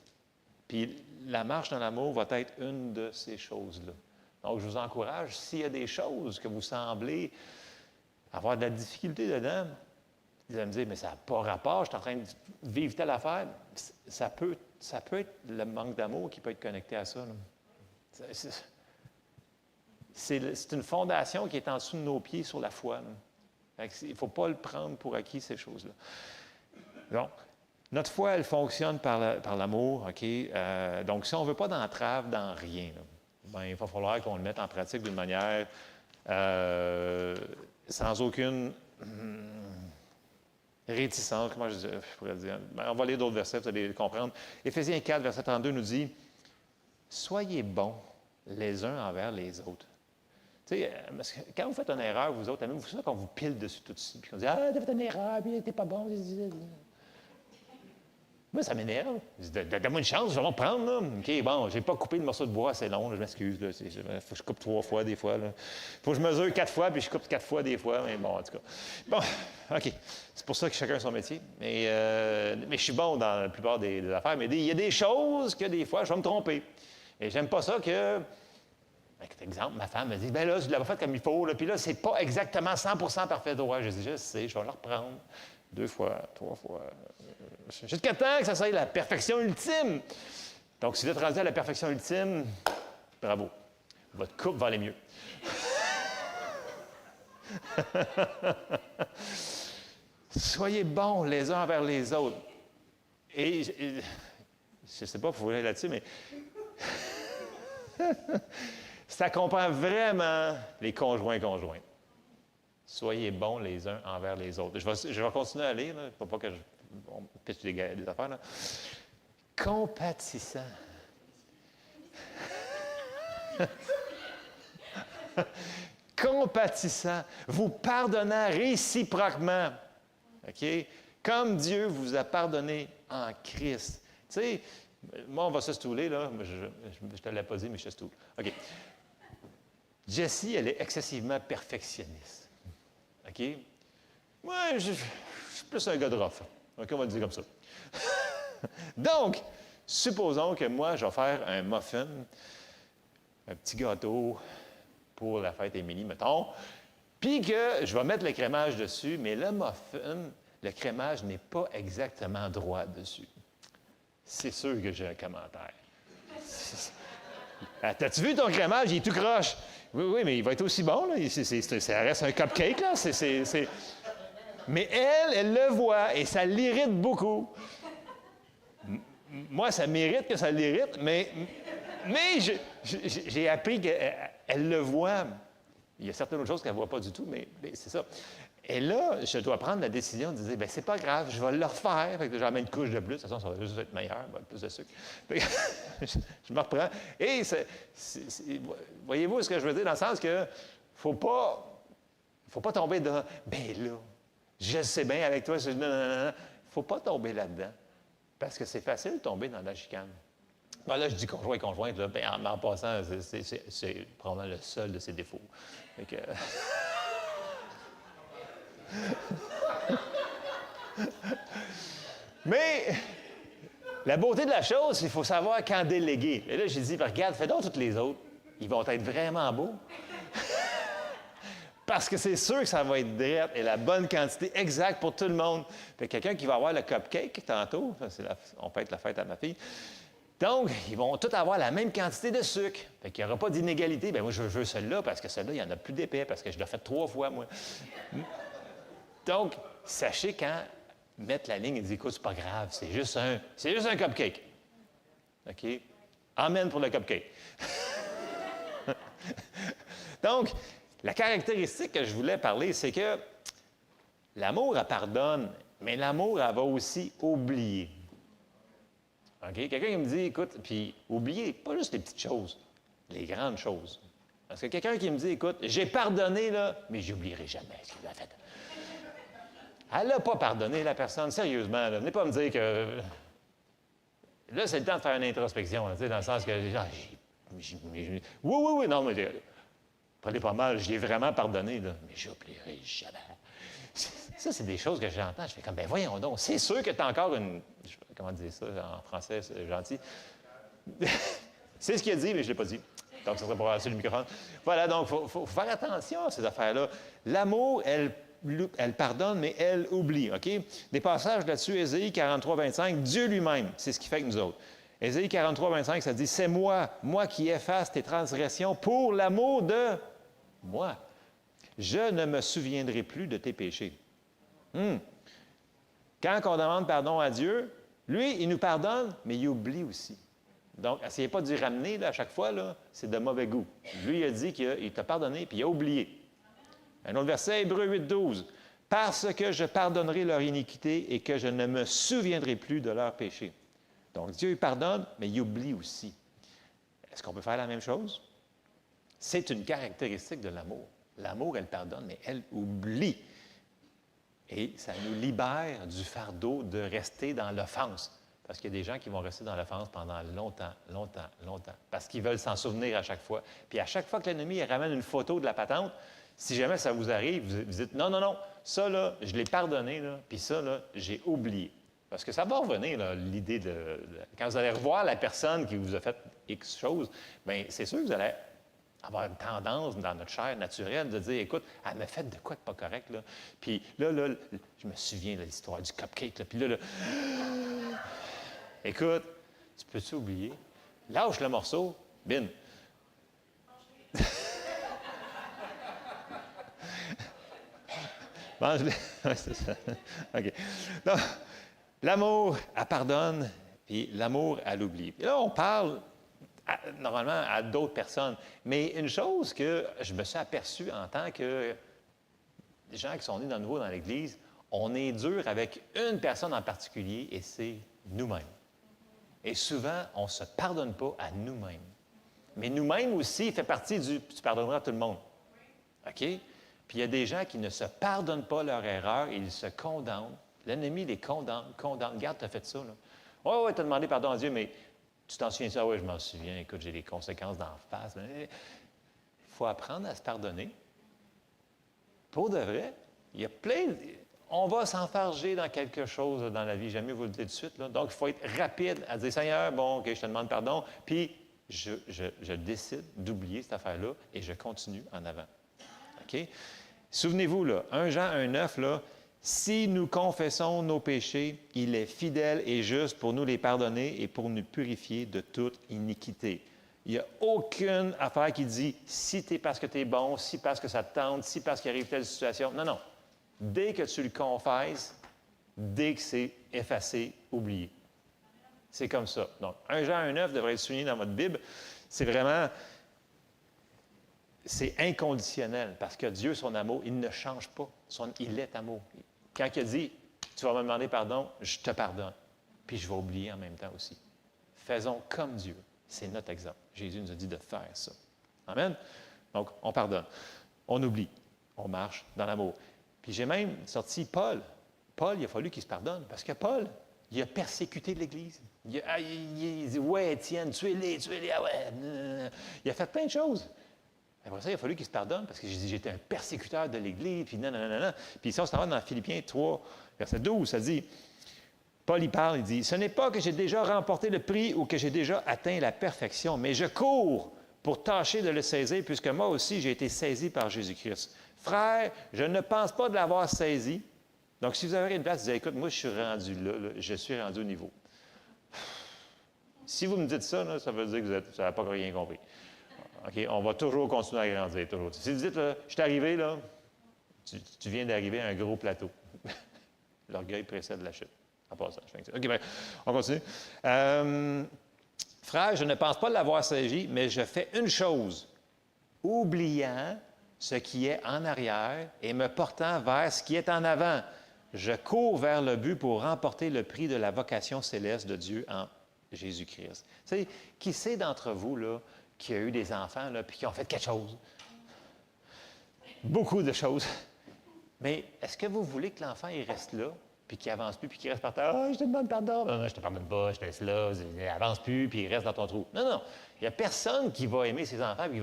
Puis la marche dans l'amour va être une de ces choses-là. Donc, je vous encourage, s'il y a des choses que vous semblez avoir de la difficulté dedans, vous allez me dire, mais ça n'a pas rapport, je suis en train de vivre telle affaire. Ça peut être le manque d'amour qui peut être connecté à ça. Là. C'est une fondation qui est en dessous de nos pieds sur la foi. Il ne faut pas le prendre pour acquis, ces choses-là. Donc, notre foi, elle fonctionne par l'amour. OK? Donc, si on ne veut pas d'entrave dans rien, là, ben, il va falloir qu'on le mette en pratique d'une manière sans aucune réticence. Comment je pourrais dire? Ben, on va lire d'autres versets, vous allez comprendre. Éphésiens 4, verset 32 nous dit « Soyez bons les uns envers les autres. » Tu sais, quand vous faites une erreur, vous autres, aimez-vous ça qu'on vous pile dessus tout de suite, puis qu'on dit « Ah, t'as fait une erreur, puis t'es pas bon. » Moi, ça m'énerve. Donne-moi une chance, je vais reprendre, là. OK, bon, j'ai pas coupé le morceau de bois assez long, là, je m'excuse. Il faut que je coupe 3 fois, des fois. Il faut que je mesure 4 fois, puis je coupe 4 fois, des fois. Mais bon, en tout cas. Bon, OK. C'est pour ça que chacun a son métier. Mais je suis bon dans la plupart des affaires. Mais il y a des choses que, des fois, je vais me tromper. Et j'aime pas ça que... Par exemple, ma femme me dit, bien là, je ne l'ai pas fait comme il faut, là, puis là, c'est pas exactement 100% parfait droit. Je dis, je sais, je vais le reprendre 2 fois, 3 fois. Jusqu'à temps que ça soit la perfection ultime. Donc, si vous êtes rendu à la perfection ultime, bravo. Votre couple va aller mieux. Soyez bons les uns envers les autres. Et je ne sais pas, il faut aller là-dessus, mais ça comprend vraiment les conjoints. Soyez bons les uns envers les autres. Je vais continuer à lire, il ne faut pas que on pitche des affaires. Là. Compatissant. Compatissant. Vous pardonnant réciproquement. OK? Comme Dieu vous a pardonné en Christ. Tu sais, moi, on va se stouler, là. Je ne te l'ai pas dit, mais je te stoule. OK. Jessie, elle est excessivement perfectionniste. OK? Moi, je suis plus un gars de rough. OK, on va le dire comme ça. Donc, supposons que moi, je vais faire un muffin, un petit gâteau pour la fête Émilie, mettons, puis que je vais mettre le crémage dessus, mais le muffin, le crémage n'est pas exactement droit dessus. C'est sûr que j'ai un commentaire. T'as-tu vu ton crémage? Il est tout croche. Oui, mais il va être aussi bon, là. Ça reste un cupcake, là. Mais elle le voit et ça l'irrite beaucoup. Moi, ça mérite que ça l'irrite, mais j'ai appris qu'elle le voit. Il y a certaines autres choses qu'elle ne voit pas du tout, mais c'est ça. Et là, je dois prendre la décision de dire, bien, c'est pas grave, je vais le refaire. Fait que j'en mets une couche de plus. De toute façon, ça va juste être meilleur, plus de sucre. Je me reprends. Et voyez-vous ce que je veux dire? Dans le sens que faut pas tomber dans, bien là, je sais bien avec toi, non. Il ne faut pas tomber là-dedans. Parce que c'est facile de tomber dans la chicane. Ben là, je dis conjointe, là, ben, en passant, c'est probablement le seul de ses défauts. Fait que... Mais La beauté de la chose, il faut savoir quand déléguer. Et là, j'ai dit, regarde, fais donc toutes les autres. Ils vont être vraiment beaux. Parce que c'est sûr que ça va être direct et la bonne quantité exacte pour tout le monde. Fait que quelqu'un qui va avoir le cupcake tantôt, on fête la fête à ma fille. Donc, ils vont tous avoir la même quantité de sucre. Fait qu'il n'y aura pas d'inégalité. Bien, moi, je veux celui-là parce que celui-là, il y en a plus d'épais parce que je l'ai fait 3 fois, moi. Donc, sachez quand mettre la ligne et dire, écoute, c'est pas grave, c'est juste un cupcake. OK? Amen pour le cupcake. Donc, la caractéristique que je voulais parler, c'est que l'amour, elle pardonne, mais l'amour, elle va aussi oublier. OK? Quelqu'un qui me dit, écoute, puis oublier, pas juste les petites choses, les grandes choses. Parce que quelqu'un qui me dit, écoute, j'ai pardonné, là, mais j'oublierai jamais ce qu'il a fait. Elle n'a pas pardonné, la personne, sérieusement. Là. Venez pas me dire que... Là, c'est le temps de faire une introspection, là, dans le sens que... Oui, non, mais... Prenez pas mal, je l'ai vraiment pardonné, là, mais j'oublierai jamais. Ça, c'est des choses que j'entends. Je fais comme, ben voyons donc, c'est sûr que tu as encore une... Comment dire ça en français, c'est gentil? C'est ce qu'il a dit, mais je ne l'ai pas dit. Donc, ça serait pour sur le microphone. Voilà, donc, il faut faire attention à ces affaires-là. L'amour, elle pardonne, mais elle oublie, OK? Des passages là-dessus, Ésaïe 43, 25, Dieu lui-même, c'est ce qui fait que nous autres. Ésaïe 43, 25, ça dit, « C'est moi qui efface tes transgressions pour l'amour de moi. Je ne me souviendrai plus de tes péchés. » Quand on demande pardon à Dieu, lui, il nous pardonne, mais il oublie aussi. Donc, essayez pas d'y ramener là, à chaque fois, là, c'est de mauvais goût. Lui, il a dit qu'il t'a pardonné, puis il a oublié. Un autre verset, Hébreux 8, 12. « Parce que je pardonnerai leur iniquité et que je ne me souviendrai plus de leurs péchés. » Donc, Dieu, il pardonne, mais il oublie aussi. Est-ce qu'on peut faire la même chose? C'est une caractéristique de l'amour. L'amour, elle pardonne, mais elle oublie. Et ça nous libère du fardeau de rester dans l'offense. Parce qu'il y a des gens qui vont rester dans l'offense pendant longtemps. Parce qu'ils veulent s'en souvenir à chaque fois. Puis à chaque fois que l'ennemi ramène une photo de la patente, si jamais ça vous arrive, vous dites, non, ça, là, je l'ai pardonné, là, puis ça, là, j'ai oublié. Parce que ça va revenir, l'idée quand vous allez revoir la personne qui vous a fait X chose, bien, c'est sûr que vous allez avoir une tendance dans notre chair naturelle de dire, écoute, elle m'a fait de quoi de pas correct, là. Puis là, je me souviens de l'histoire du cupcake, là. Puis là, écoute, tu peux-tu oublier? Lâche le morceau, bin. Mange-le. C'est ça. OK. Donc, l'amour, elle pardonne, puis l'amour, elle oublie. Et là, on parle normalement à d'autres personnes. Mais une chose que je me suis aperçu en tant que gens qui sont nés de nouveau dans l'Église, on est dur avec une personne en particulier, et c'est nous-mêmes. Et souvent, on ne se pardonne pas à nous-mêmes. Mais nous-mêmes aussi, il fait partie du « tu pardonneras à tout le monde ». OK? Puis il y a des gens qui ne se pardonnent pas leur erreur, ils se condamnent. L'ennemi les condamne. Regarde, tu as fait ça, là. Oui, tu as demandé pardon à Dieu, mais tu t'en souviens ça? Oui, je m'en souviens. Écoute, j'ai les conséquences d'en face. Il faut apprendre à se pardonner. Pour de vrai, il y a plein... On va s'enfarger dans quelque chose dans la vie. J'aime mieux vous le dire tout de suite, là. Donc, il faut être rapide à dire, Seigneur, bon, OK, je te demande pardon. Puis, je décide d'oublier cette affaire-là et je continue en avant. OK? Souvenez-vous, là, 1 Jean 1,9, là, si nous confessons nos péchés, il est fidèle et juste pour nous les pardonner et pour nous purifier de toute iniquité. Il n'y a aucune affaire qui dit si c'est parce que tu es bon, si parce que ça te tente, si parce qu'il arrive telle situation. Non. Dès que tu le confesses, dès que c'est effacé, oublié. C'est comme ça. Donc, 1 Jean 1,9 devrait être souligné dans votre Bible. C'est vraiment... C'est inconditionnel parce que Dieu, son amour, il ne change pas. Il est amour. Quand il a dit, tu vas me demander pardon, je te pardonne. Puis je vais oublier en même temps aussi. Faisons comme Dieu. C'est notre exemple. Jésus nous a dit de faire ça. Amen? Donc, on pardonne. On oublie. On marche dans l'amour. Puis j'ai même sorti Paul. Paul, il a fallu qu'il se pardonne parce que Paul, il a persécuté l'Église. Il dit, ouais, Étienne, tuez-les, ah ouais. Il a fait plein de choses. Après ça, il a fallu qu'il se pardonne parce que j'ai dit j'étais un persécuteur de l'Église, puis non. Puis ça, on s'en va dans Philippiens 3, verset 12, ça dit Paul y parle, il dit, « Ce n'est pas que j'ai déjà remporté le prix ou que j'ai déjà atteint la perfection, mais je cours pour tâcher de le saisir, puisque moi aussi j'ai été saisi par Jésus-Christ. Frère, je ne pense pas de l'avoir saisi. » Donc, si vous avez une place, vous dites, « Écoute, moi, je suis rendu là, je suis rendu au niveau. » Si vous me dites ça, là, ça veut dire que vous n'avez pas rien compris. OK? On va toujours continuer à grandir, toujours. Si vous dites, là, « Je suis arrivé, là, tu viens d'arriver à un gros plateau. » L'orgueil précède la chute. En passant, je fais ça. OK, bien, on continue. Frère, je ne pense pas l'avoir saisi, mais je fais une chose, oubliant ce qui est en arrière et me portant vers ce qui est en avant. Je cours vers le but pour remporter le prix de la vocation céleste de Dieu en Jésus-Christ. Vous savez, qui c'est d'entre vous, là, qui a eu des enfants, là, puis qui ont fait quelque chose? Beaucoup de choses. Mais est-ce que vous voulez que l'enfant, il reste là, puis qu'il n'avance plus, puis qu'il reste par terre? « Ah, je te demande pardon. » Non, non, je te pardonne pas, je te laisse là, il n'avance plus, puis il reste dans ton trou. Non, non. Il n'y a personne qui va aimer ses enfants, puis il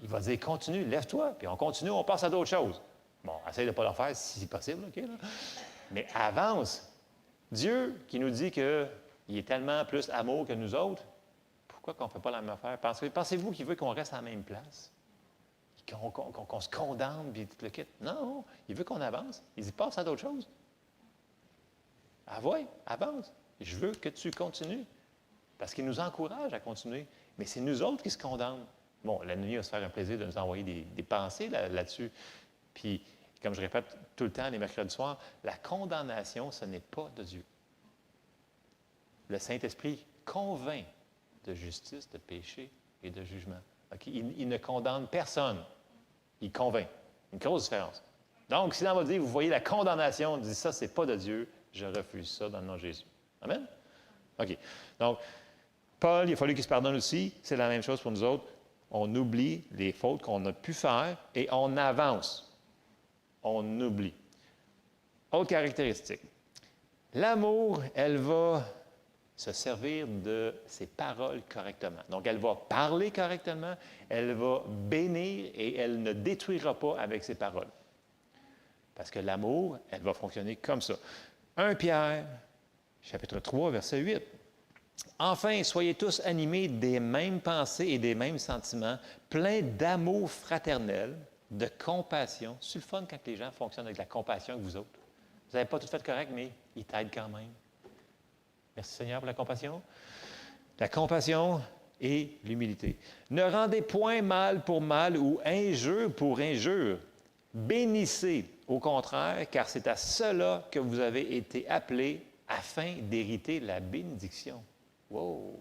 va dire, continue, lève-toi, puis on continue, on passe à d'autres choses. Bon, essaye de ne pas le faire si c'est possible, OK? Là. Mais avance. Dieu qui nous dit qu'il est tellement plus amour que nous autres, pourquoi qu'on ne fait pas la même affaire? Pensez-vous qu'il veut qu'on reste à la même place? Qu'on se condamne, puis tout le kit? Non, il veut qu'on avance. Il dit, passe à d'autres choses. Ah ouais, avance. Je veux que tu continues. Parce qu'il nous encourage à continuer. Mais c'est nous autres qui se condamnent. Bon, l'ennemi va se faire un plaisir de nous envoyer des pensées là-dessus. Puis, comme je répète tout le temps les mercredis soirs, la condamnation, ce n'est pas de Dieu. Le Saint-Esprit convainc de justice, de péché et de jugement. Okay? Il ne condamne personne. Il convainc. Une grosse différence. Donc, si dans votre vie, vous voyez la condamnation, on dit ça, c'est pas de Dieu, je refuse ça dans le nom de Jésus. Amen? OK. Donc, Paul, il a fallu qu'il se pardonne aussi. C'est la même chose pour nous autres. On oublie les fautes qu'on a pu faire et on avance. On oublie. Autre caractéristique. L'amour, elle va se servir de ses paroles correctement. Donc, elle va parler correctement, elle va bénir et elle ne détruira pas avec ses paroles. Parce que l'amour, elle va fonctionner comme ça. 1 Pierre, chapitre 3, verset 8. « Enfin, soyez tous animés des mêmes pensées et des mêmes sentiments, pleins d'amour fraternel, de compassion. » C'est le fun quand les gens fonctionnent avec la compassion avec vous autres. Vous n'avez pas tout fait correct, mais ils t'aident quand même. Merci Seigneur pour la compassion. La compassion et l'humilité. Ne rendez point mal pour mal ou injure pour injure. Bénissez, au contraire, car c'est à cela que vous avez été appelés afin d'hériter la bénédiction. Wow!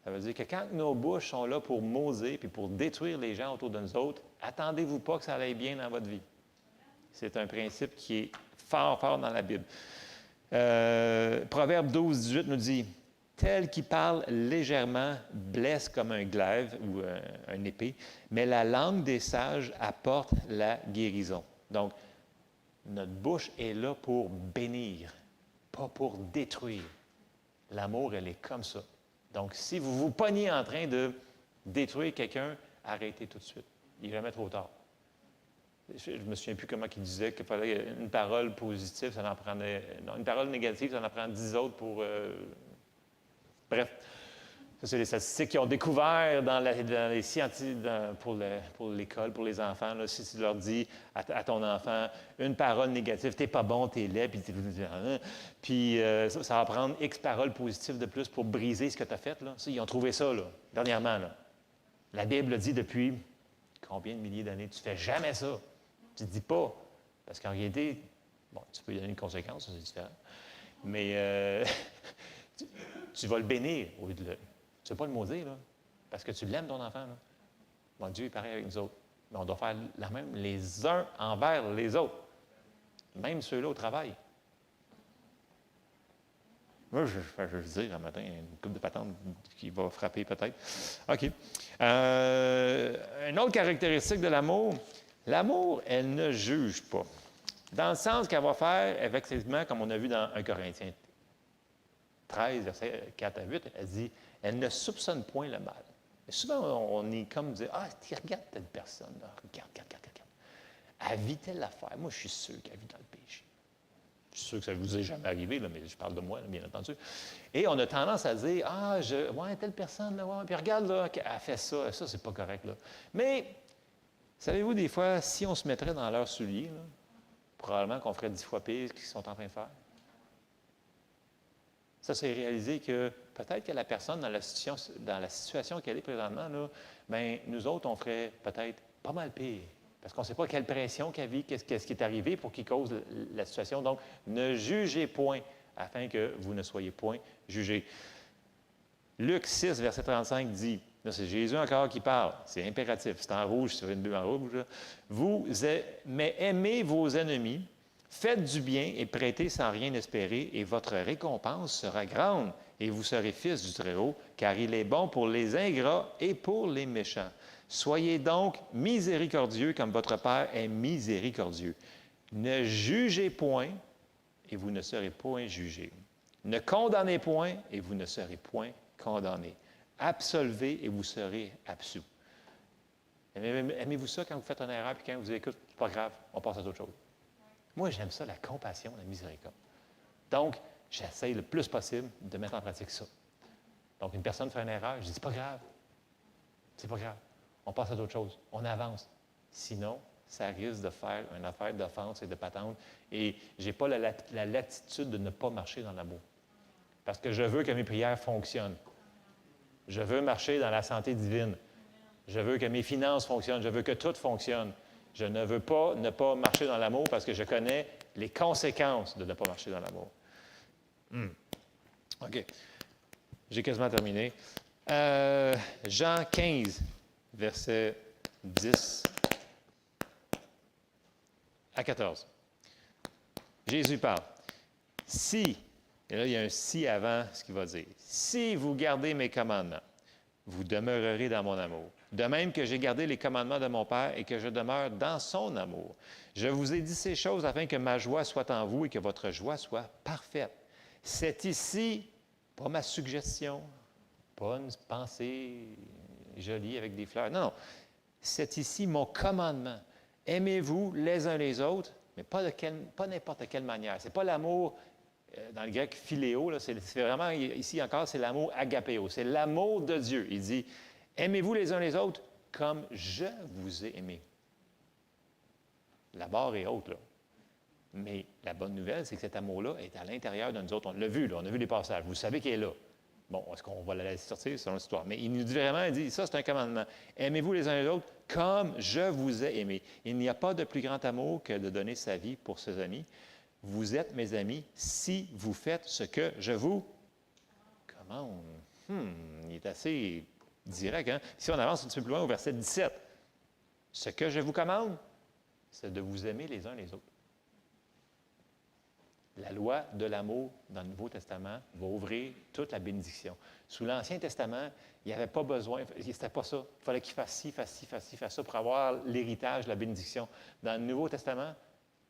Ça veut dire que quand nos bouches sont là pour mauser puis pour détruire les gens autour de nous autres, attendez-vous pas que ça aille bien dans votre vie. C'est un principe qui est fort, fort dans la Bible. Proverbe 12, 18 nous dit « Tel qui parle légèrement blesse comme un glaive ou un épée, mais la langue des sages apporte la guérison. » Donc, notre bouche est là pour bénir, pas pour détruire. L'amour, elle est comme ça. Donc, si vous vous pognez en train de détruire quelqu'un, arrêtez tout de suite. Il n'est jamais trop tard. Je ne me souviens plus comment il disait qu'il fallait une parole positive, ça en prenait... Non, une parole négative, ça en prend 10 autres pour... Bref, ça, c'est les statistiques qui ont découvert dans les scientifiques, pour l'école, pour les enfants. Là, si tu leur dis à ton enfant une parole négative, « t'es pas bon, t'es laid », puis ça va prendre X paroles positives de plus pour briser ce que tu as fait. Là. Ça, ils ont trouvé ça, là, dernièrement. Là. La Bible dit depuis combien de milliers d'années, tu ne fais jamais ça. Tu ne dis pas. Parce qu'en réalité, bon, tu peux lui donner une conséquence, c'est différent. Mais tu vas le bénir au lieu de le... Tu ne vas pas le maudire, là, parce que tu l'aimes, ton enfant. Là. Bon, Dieu est pareil avec nous autres. Mais on doit faire la même les uns envers les autres. Même ceux-là au travail. Moi, je veux dire, un matin, une coupe de patente qui va frapper peut-être. OK. Une autre caractéristique de l'amour, l'amour, elle ne juge pas. Dans le sens qu'elle va faire, effectivement, comme on a vu dans 1 Corinthiens 13, versets 4 à 8, elle dit, elle ne soupçonne point le mal. Et souvent, on est comme dire, ah, regarde telle personne, là, regarde. Elle vit telle affaire. Moi, je suis sûr qu'elle vit dans le péché. Je suis sûr que ça ne vous est jamais arrivé, là, mais je parle de moi, là, bien entendu. Et on a tendance à dire, ouais, telle personne, là, ouais, puis regarde, là, elle fait ça, ça, c'est pas correct, là. Mais, savez-vous, des fois, si on se mettrait dans leurs souliers, là, probablement qu'on ferait 10 fois pire ce qu'ils sont en train de faire. Ça, c'est réaliser que peut-être que la personne, dans la situation qu'elle est présentement, là, bien, nous autres, on ferait peut-être pas mal pire. Parce qu'on ne sait pas quelle pression qu'elle vit, qu'est-ce qui est arrivé pour qu'il cause la situation. Donc, ne jugez point, afin que vous ne soyez point jugés. Luc 6, verset 35 dit, là, c'est Jésus encore qui parle, c'est impératif, c'est en rouge sur une bleue en rouge. Là. Mais aimez vos ennemis, faites du bien et prêtez sans rien espérer, et votre récompense sera grande, et vous serez fils du Très-Haut, car il est bon pour les ingrats et pour les méchants. Soyez donc miséricordieux comme votre Père est miséricordieux. Ne jugez point, et vous ne serez point jugés. Ne condamnez point, et vous ne serez point condamnés. Absolvez, et vous serez absous. Aimez-vous ça quand vous faites une erreur, puis quand vous dites, écoute, c'est pas grave, on passe à d'autres choses. Moi, j'aime ça, la compassion, la miséricorde. Donc, j'essaie le plus possible de mettre en pratique ça. Donc, une personne fait une erreur, je dis, c'est pas grave. C'est pas grave. On passe à d'autres choses. On avance. Sinon, ça risque de faire une affaire d'offense et de patente. Et je n'ai pas la latitude de ne pas marcher dans l'amour. Parce que je veux que mes prières fonctionnent. Je veux marcher dans la santé divine. Je veux que mes finances fonctionnent. Je veux que tout fonctionne. Je ne veux pas ne pas marcher dans l'amour parce que je connais les conséquences de ne pas marcher dans l'amour. OK. J'ai quasiment terminé. Jean 15, verset 10 à 14. Jésus parle. Si, et là il y a un si avant ce qu'il va dire, si vous gardez mes commandements, vous demeurerez dans mon amour. De même que j'ai gardé les commandements de mon Père et que je demeure dans son amour. Je vous ai dit ces choses afin que ma joie soit en vous et que votre joie soit parfaite. C'est ici, pas ma suggestion, pas une pensée jolie avec des fleurs. Non, non. C'est ici mon commandement. Aimez-vous les uns les autres, mais pas n'importe quelle manière. Ce n'est pas l'amour, dans le grec, philéo, là, c'est vraiment, ici encore, c'est l'amour agapéo. C'est l'amour de Dieu. Il dit, aimez-vous les uns les autres comme je vous ai aimé. La barre est haute, là. Mais la bonne nouvelle, c'est que cet amour-là est à l'intérieur de nous autres. On l'a vu, là, on a vu les passages. Vous savez qu'il est là. Bon, est-ce qu'on va la laisser sortir selon l'histoire? Mais il nous dit vraiment, il dit, ça c'est un commandement. Aimez-vous les uns les autres comme je vous ai aimé. Il n'y a pas de plus grand amour que de donner sa vie pour ses amis. Vous êtes mes amis si vous faites ce que je vous commande. Il est assez direct, hein? Si on avance un petit peu plus loin au verset 17. Ce que je vous commande, c'est de vous aimer les uns les autres. La loi de l'amour dans le Nouveau Testament va ouvrir toute la bénédiction. Sous l'Ancien Testament, il n'y avait pas besoin, c'était pas ça. Il fallait qu'il fasse ci, fasse ci, fasse ci, fasse ça pour avoir l'héritage, la bénédiction. Dans le Nouveau Testament,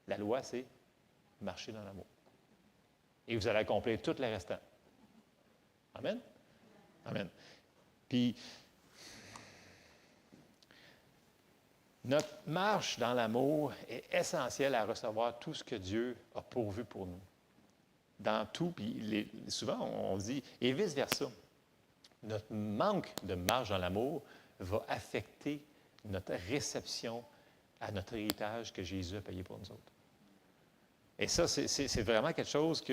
la loi, c'est marcher dans l'amour. Et vous allez accomplir tout le restant. Amen? Amen. Puis, notre marche dans l'amour est essentielle à recevoir tout ce que Dieu a pourvu pour nous. Dans tout, puis souvent on dit, et vice-versa. Notre manque de marche dans l'amour va affecter notre réception à notre héritage que Jésus a payé pour nous autres. Et ça, c'est vraiment quelque chose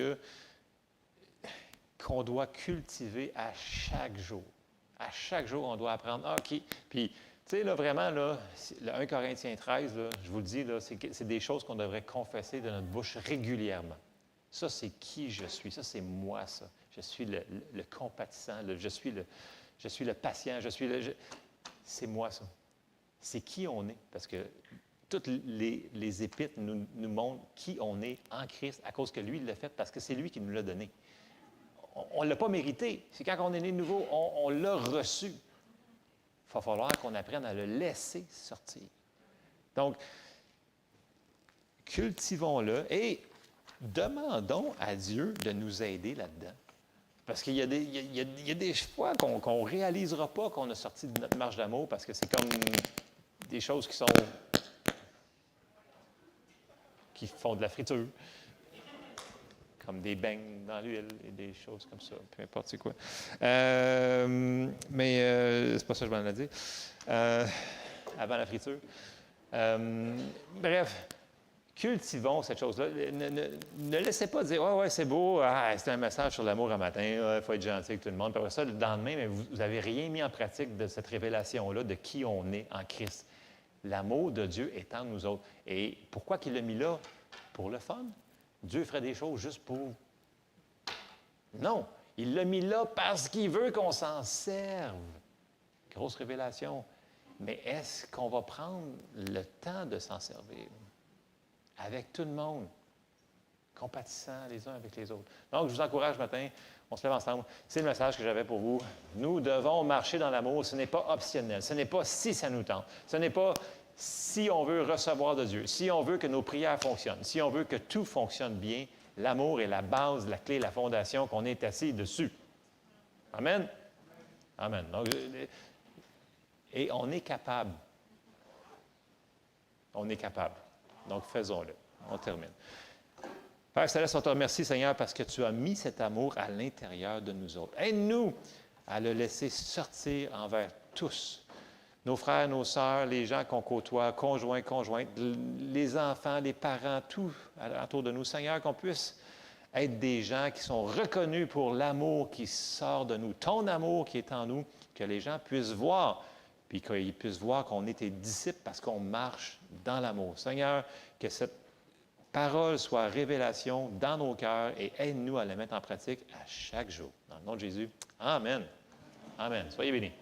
qu'on doit cultiver à chaque jour. À chaque jour, on doit apprendre, OK, puis tu sais, là, vraiment, là, le 1 Corinthiens 13, là, je vous le dis, là, c'est des choses qu'on devrait confesser de notre bouche régulièrement. Ça, c'est qui je suis. Ça, c'est moi, ça. Je suis le compatissant. Je suis le patient. C'est moi, ça. C'est qui on est. Parce que toutes les épîtres nous montrent qui on est en Christ à cause que lui, il l'a fait, parce que c'est lui qui nous l'a donné. On ne l'a pas mérité. C'est quand on est né de nouveau, on l'a reçu. Il va falloir qu'on apprenne à le laisser sortir. Donc, cultivons-le et demandons à Dieu de nous aider là-dedans. Parce qu'il y a des fois qu'on ne réalisera pas qu'on a sorti de notre marche d'amour parce que c'est comme des choses qui font de la friture. comme des beignes dans l'huile et des choses comme ça, peu importe c'est quoi. Mais c'est pas ça que je m'en ai dit. Avant la friture. Bref, cultivons cette chose-là. Ne laissez pas dire, ouais, c'est beau, c'est un message sur l'amour un matin, il faut être gentil avec tout le monde. Puis après ça, le lendemain, mais vous n'avez rien mis en pratique de cette révélation-là, de qui on est en Christ. L'amour de Dieu est en nous autres. Et pourquoi qu'il l'a mis là? Pour le fun. Dieu ferait des choses juste pour... Non, il l'a mis là parce qu'il veut qu'on s'en serve. Grosse révélation. Mais est-ce qu'on va prendre le temps de s'en servir? Avec tout le monde, compatissant les uns avec les autres. Donc, je vous encourage ce matin, on se lève ensemble. C'est le message que j'avais pour vous. Nous devons marcher dans l'amour. Ce n'est pas optionnel. Ce n'est pas si ça nous tente. Ce n'est pas si on veut recevoir de Dieu, si on veut que nos prières fonctionnent, si on veut que tout fonctionne bien. L'amour est la base, la clé, la fondation qu'on est assis dessus. Amen? Amen. Donc, et on est capable. On est capable. Donc, faisons-le. On termine. Père Céleste, on te remercie, Seigneur, parce que tu as mis cet amour à l'intérieur de nous autres. Aide-nous à le laisser sortir envers tous. Nos frères, nos sœurs, les gens qu'on côtoie, conjoints, conjointes, les enfants, les parents, tout autour de nous. Seigneur, qu'on puisse être des gens qui sont reconnus pour l'amour qui sort de nous, ton amour qui est en nous, que les gens puissent voir, puis qu'ils puissent voir qu'on est tes disciples parce qu'on marche dans l'amour. Seigneur, que cette parole soit révélation dans nos cœurs et aide-nous à la mettre en pratique à chaque jour. Dans le nom de Jésus, amen. Amen. Soyez bénis.